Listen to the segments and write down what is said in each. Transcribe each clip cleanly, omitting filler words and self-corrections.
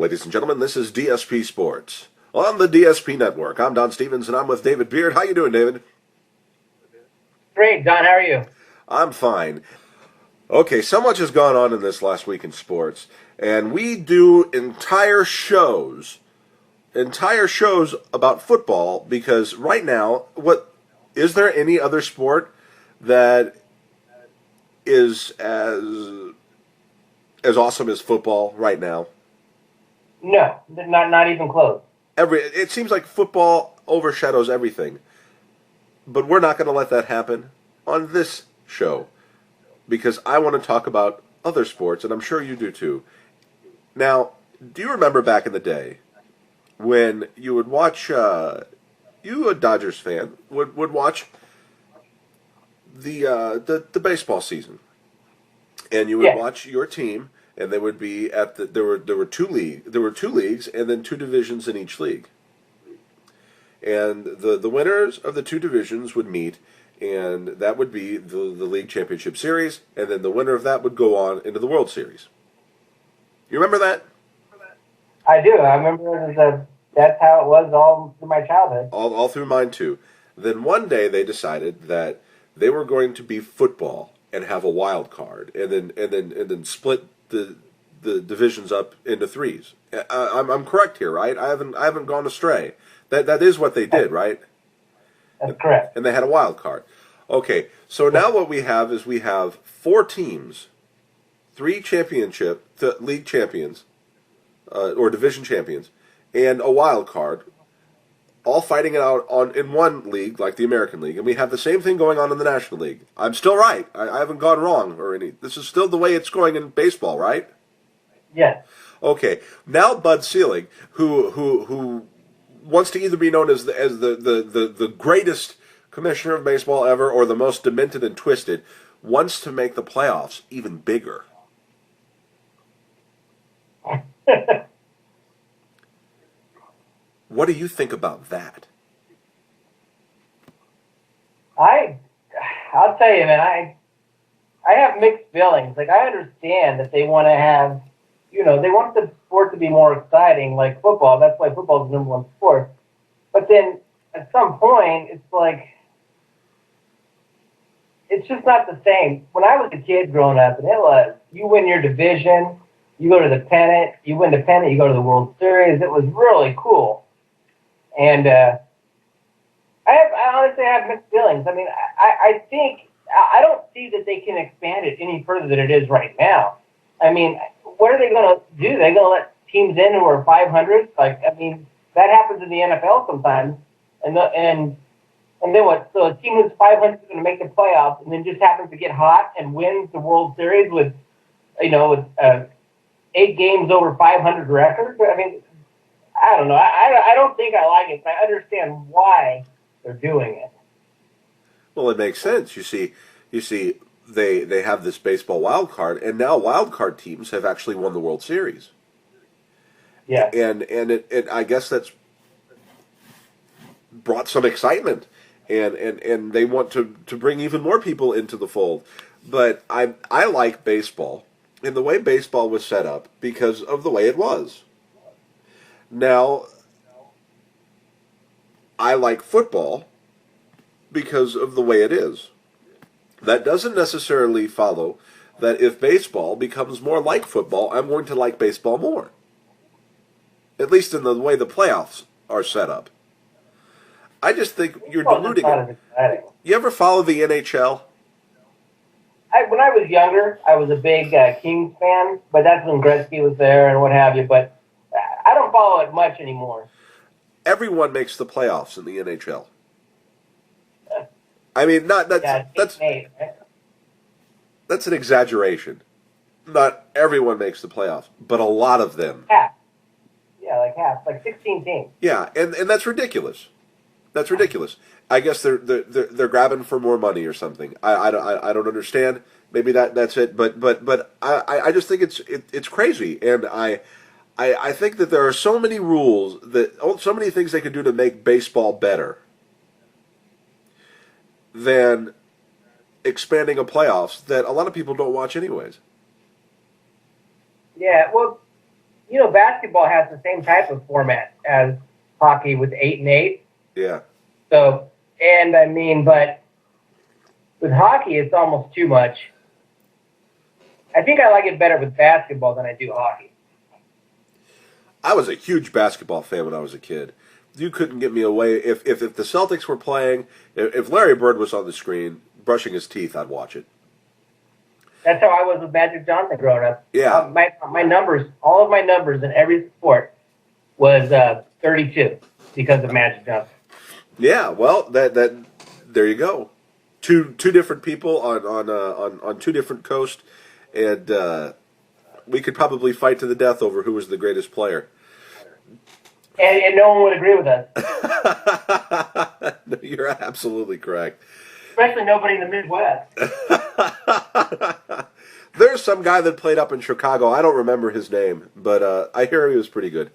Ladies and gentlemen, this is DSP Sports on the DSP Network. I'm Don Stevens, and I'm with David Beard. How you doing, David? Great, Don. How are you? I'm fine. Okay, so much has gone on in this last week in sports, and we do entire shows about football because right now, is there any other sport that is as awesome as football right now? No, not even close. It seems like football overshadows everything. But we're not going to let that happen on this show because I want to talk about other sports, and I'm sure you do too. Now, do you remember back in the day when you would watch, you a Dodgers fan, would watch the baseball season, and you would watch your team, and they would be at there were two leagues, and then two divisions in each league. And the winners of the two divisions would meet, and that would be the league championship series, and then the winner of that would go on into the World Series. You remember that? I do. I remember that's how it was all through my childhood. All through mine too. Then one day they decided that they were going to be football and have a wild card, and then split the divisions up into threes. I'm correct here, right? I haven't gone astray. That is what they did, right? That's correct. And they had a wild card. Okay, so now what we have is we have four teams, three league champions, or division champions, and a wild card, all fighting it out in one league, like the American League, and we have the same thing going on in the National League. I'm still right. I haven't gone wrong or any. This is still the way it's going in baseball, right? Yes. Okay. Now Bud Selig, who wants to either be known as the greatest commissioner of baseball ever or the most demented and twisted, wants to make the playoffs even bigger. What do you think about that? I'll tell you, man, I have mixed feelings. Like, I understand that they want to have, they want the sport to be more exciting, like football. That's why football is the number one sport. But then at some point, it's like, it's just not the same. When I was a kid growing up, and it was, you win your division, you go to the pennant, you win the pennant, you go to the World Series. It was really cool. And I honestly have mixed feelings. I mean, I think, I don't see that they can expand it any further than it is right now. I mean, what are they going to do? They're going to let teams in who are 500? Like, I mean, that happens in the NFL sometimes. And then what? So a team who's 500 is going to make the playoffs and then just happens to get hot and wins the World Series with 8 games over 500 record? I mean, I don't know. I don't think I like it, but I understand why they're doing it. Well, it makes sense. You see, they have this baseball wild card, and now wild card teams have actually won the World Series. Yeah, and I guess that's brought some excitement, and they want to bring even more people into the fold. But I like baseball and the way baseball was set up because of the way it was. Now, I like football because of the way it is. That doesn't necessarily follow that if baseball becomes more like football, I'm going to like baseball more. At least in the way the playoffs are set up. I just think you're diluting it. You ever follow the NHL? When I was younger, I was a big Kings fan, but that's when Gretzky was there and what have you. But I don't follow it much anymore. Everyone makes the playoffs in the NHL. I mean, that's an exaggeration. Not everyone makes the playoffs, but a lot of them. Half. Yeah, like half, like 16 teams. Yeah, and that's ridiculous. That's ridiculous. I guess they're grabbing for more money or something. I don't understand. Maybe that's it. But I just think it's crazy, and I think that there are so many rules so many things they could do to make baseball better than expanding a playoffs that a lot of people don't watch anyways. Yeah, well, basketball has the same type of format as hockey with 8 and 8. Yeah. So, but with hockey, it's almost too much. I think I like it better with basketball than I do hockey. I was a huge basketball fan when I was a kid. You couldn't get me away. If the Celtics were playing, if Larry Bird was on the screen brushing his teeth, I'd watch it. That's how I was with Magic Johnson growing up. Yeah. My numbers, all of my numbers in every sport was 32 because of Magic Johnson. Yeah, well, that there you go. Two different people on two different coasts, and we could probably fight to the death over who was the greatest player. And no one would agree with us. No, you're absolutely correct. Especially nobody in the Midwest. There's some guy that played up in Chicago. I don't remember his name, but I hear he was pretty good.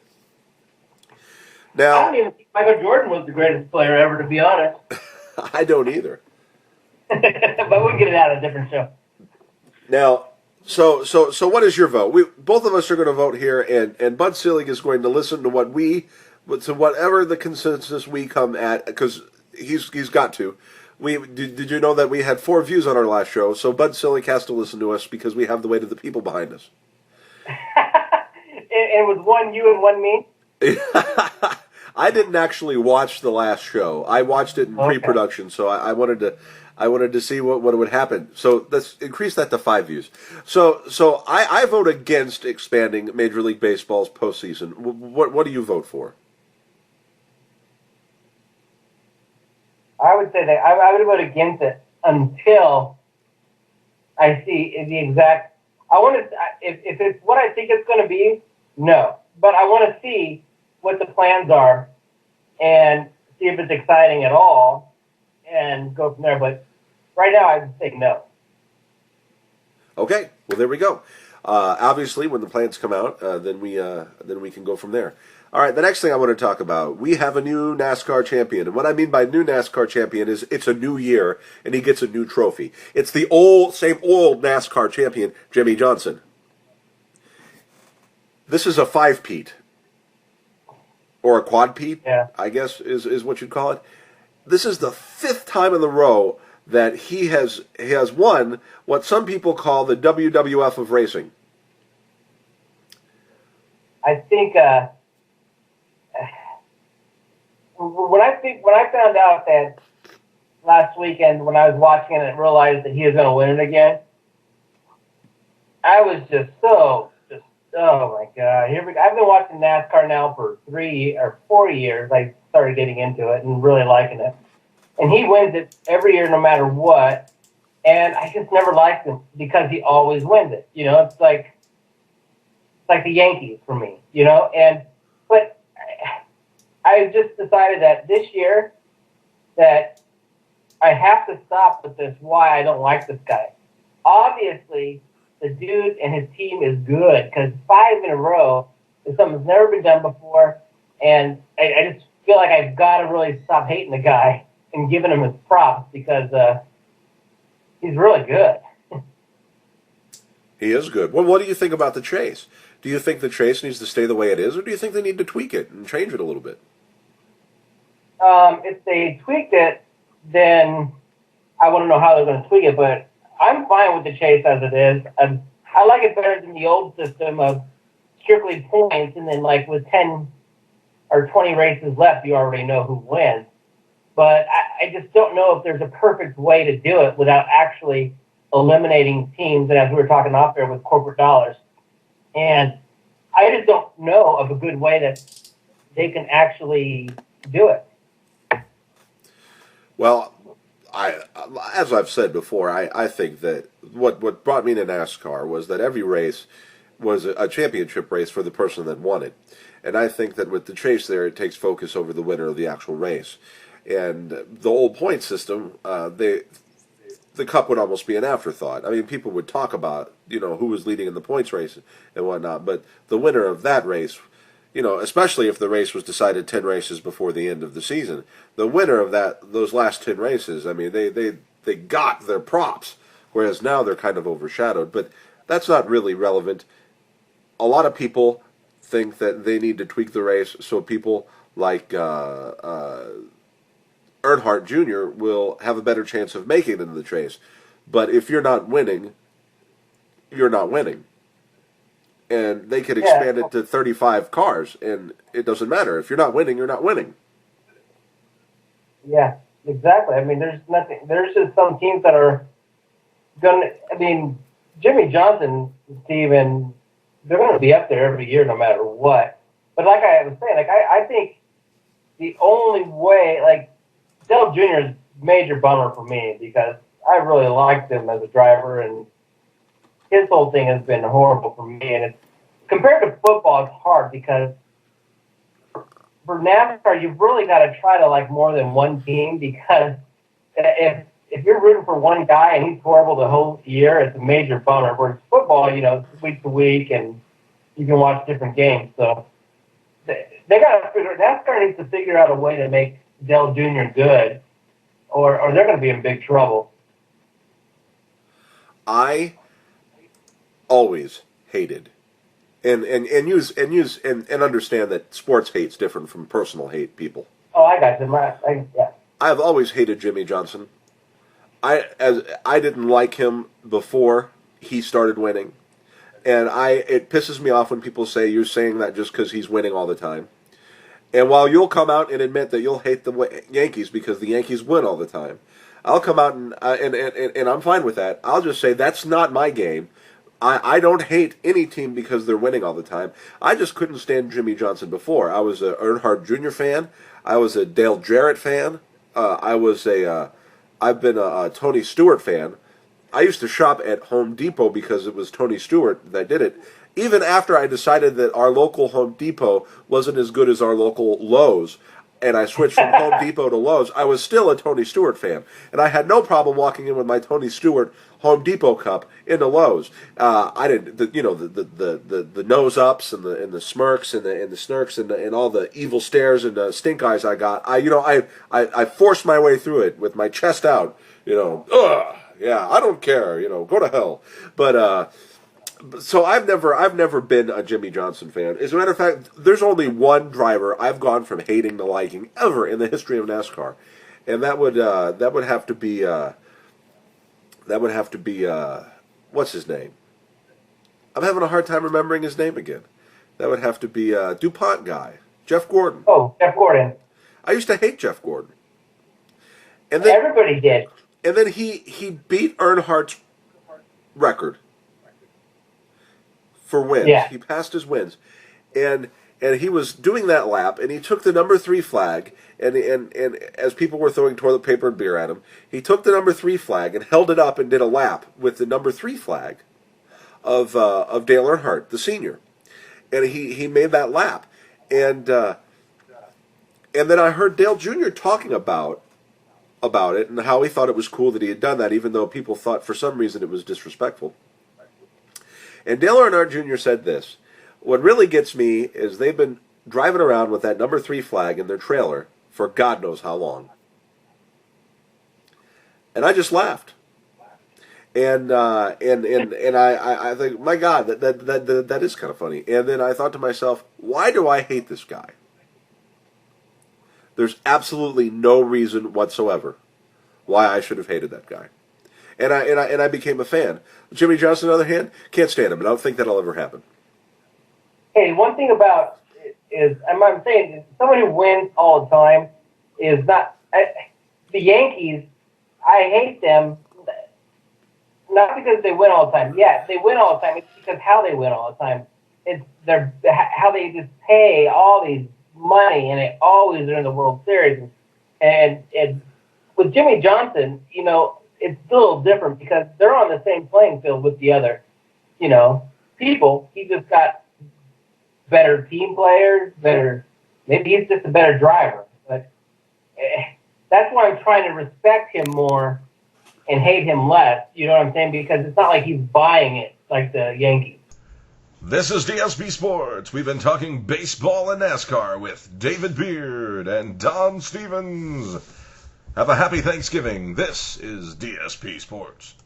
Now, I don't even think Michael Jordan was the greatest player ever, to be honest. I don't either. But we'll get it out of a different show. Now, so what is your vote? Both of us are going to vote here, and Bud Selig is going to listen to whatever the consensus we come at, because he's got to. Did you know that we had 4 views on our last show? So Bud Selig has to listen to us because we have the weight of the people behind us. It was 1 you and 1 me? I didn't actually watch the last show. I watched it in pre-production, so I wanted to see what would happen. So let's increase that to 5 views. So I vote against expanding Major League Baseball's postseason. What do you vote for? I would say that I would vote against it until I see the exact. I want to if it's what I think it's going to be. No, but I want to see what the plans are and see if it's exciting at all, and go from there. But right now, I would say no. Okay, well there we go. Obviously, when the plans come out, then we can go from there. All right, the next thing I want to talk about, we have a new NASCAR champion. And what I mean by new NASCAR champion is it's a new year, and he gets a new trophy. It's the same old NASCAR champion, Jimmie Johnson. This is a 5-peat, or a quad-peat, yeah. I guess is what you'd call it. This is the 5th time in a row that he has won what some people call the WWF of racing. I think when I found out that last weekend when I was watching it and realized that he was going to win it again, I was just oh my God, here we go. I've been watching NASCAR now for 3 or 4 years. I started getting into it and really liking it. And he wins it every year no matter what. And I just never liked him because he always wins it. It's like the Yankees for me, but I just decided that this year that I have to stop with this why I don't like this guy. Obviously, the dude and his team is good because 5 in a row is something that's never been done before, and I just feel like I've got to really stop hating the guy and giving him his props because he's really good. He is good. Well, what do you think about the chase? Do you think the chase needs to stay the way it is, or do you think they need to tweak it and change it a little bit? If they tweaked it, then I want to know how they're going to tweak it, but I'm fine with the chase as it is. I like it better than the old system of strictly points, and then like with 10 or 20 races left, you already know who wins. But I just don't know if there's a perfect way to do it without actually eliminating teams, and as we were talking off there, with corporate dollars. And I just don't know of a good way that they can actually do it. Well, as I've said before, I think that what brought me to NASCAR was that every race was a championship race for the person that won it. And I think that with the chase there, it takes focus over the winner of the actual race. And the old point system, the Cup would almost be an afterthought. I mean, people would talk about, who was leading in the points race and whatnot, but the winner of that race, especially if the race was decided 10 races before the end of the season, the winner of those last 10 races, I mean, they got their props, whereas now they're kind of overshadowed. But that's not really relevant. A lot of people think that they need to tweak the race so people like Earnhardt Jr. will have a better chance of making it into the chase. But if you're not winning, you're not winning. And they could expand it to 35 cars, and it doesn't matter. If you're not winning, you're not winning. Yeah, exactly. I mean, there's nothing. There's just some teams that are going to, I mean, Jimmie Johnson, Steven, they're going to be up there every year no matter what. But like I was saying, like I think the only way, like, Dale Jr. is a major bummer for me because I really liked him as a driver, and his whole thing has been horrible for me. And it's, compared to football, it's hard because for NASCAR, you've really got to try to like more than one team, because if you're rooting for one guy and he's horrible the whole year, it's a major bummer. Whereas football, you know, it's week to week and you can watch different games. So they got to figure, NASCAR needs to figure out a way to make Dale Jr. good, or they're going to be in big trouble. I always hated, and understand that sports hate's different from personal hate, people. Oh, I got you. Yeah. I've always hated Jimmie Johnson. I didn't like him before he started winning, and it pisses me off when people say you're saying that just because he's winning all the time. And while you'll come out and admit that you'll hate the Yankees because the Yankees win all the time, I'll come out and I'm fine with that. I'll just say that's not my game. I don't hate any team because they're winning all the time. I just couldn't stand Jimmie Johnson before. I was a Earnhardt Jr. fan. I was a Dale Jarrett fan. I've been a Tony Stewart fan. I used to shop at Home Depot because it was Tony Stewart that did it. Even after I decided that our local Home Depot wasn't as good as our local Lowe's, and I switched from Home Depot to Lowe's, I was still a Tony Stewart fan. And I had no problem walking in with my Tony Stewart Home Depot cup into Lowe's. I didn't, the nose ups and the smirks and the snirks and all the evil stares and the stink eyes I got. I forced my way through it with my chest out. Ugh, yeah, I don't care. Go to hell. But so I've never been a Jimmie Johnson fan. As a matter of fact, there's only one driver I've gone from hating to liking ever in the history of NASCAR, and that would have to be what's his name? I'm having a hard time remembering his name again. That would have to be DuPont guy, Jeff Gordon. Oh, Jeff Gordon. I used to hate Jeff Gordon, and then everybody did. And then he beat Earnhardt's record for wins. Yeah. He passed his wins. And he was doing that lap, and he took the number 3 flag, and as people were throwing toilet paper and beer at him, he took the number 3 flag and held it up and did a lap with the number 3 flag of Dale Earnhardt, the senior. And he made that lap. And then I heard Dale Jr. talking about it and how he thought it was cool that he had done that, even though people thought for some reason it was disrespectful. And Dale Earnhardt Jr. said this: what really gets me is they've been driving around with that number 3 flag in their trailer for God knows how long. And I just laughed. And I think, my God, that is kind of funny. And then I thought to myself, why do I hate this guy? There's absolutely no reason whatsoever why I should have hated that guy. And I became a fan. Jimmie Johnson, on the other hand, can't stand him, and I don't think that'll ever happen. Hey, one thing about it is, I'm saying, someone who wins all the time is not the Yankees. I hate them, not because they win all the time. Yeah, they win all the time. It's because how they win all the time. It's how they just pay all these money, and they always are in the World Series. And with Jimmie Johnson, it's a little different because they're on the same playing field with the other, people. He just got better team players, maybe he's just a better driver. But that's why I'm trying to respect him more and hate him less, you know what I'm saying? Because it's not like he's buying it like the Yankees. This is DSP Sports. We've been talking baseball and NASCAR with David Beard and Don Stevens. Have a happy Thanksgiving. This is DSP Sports.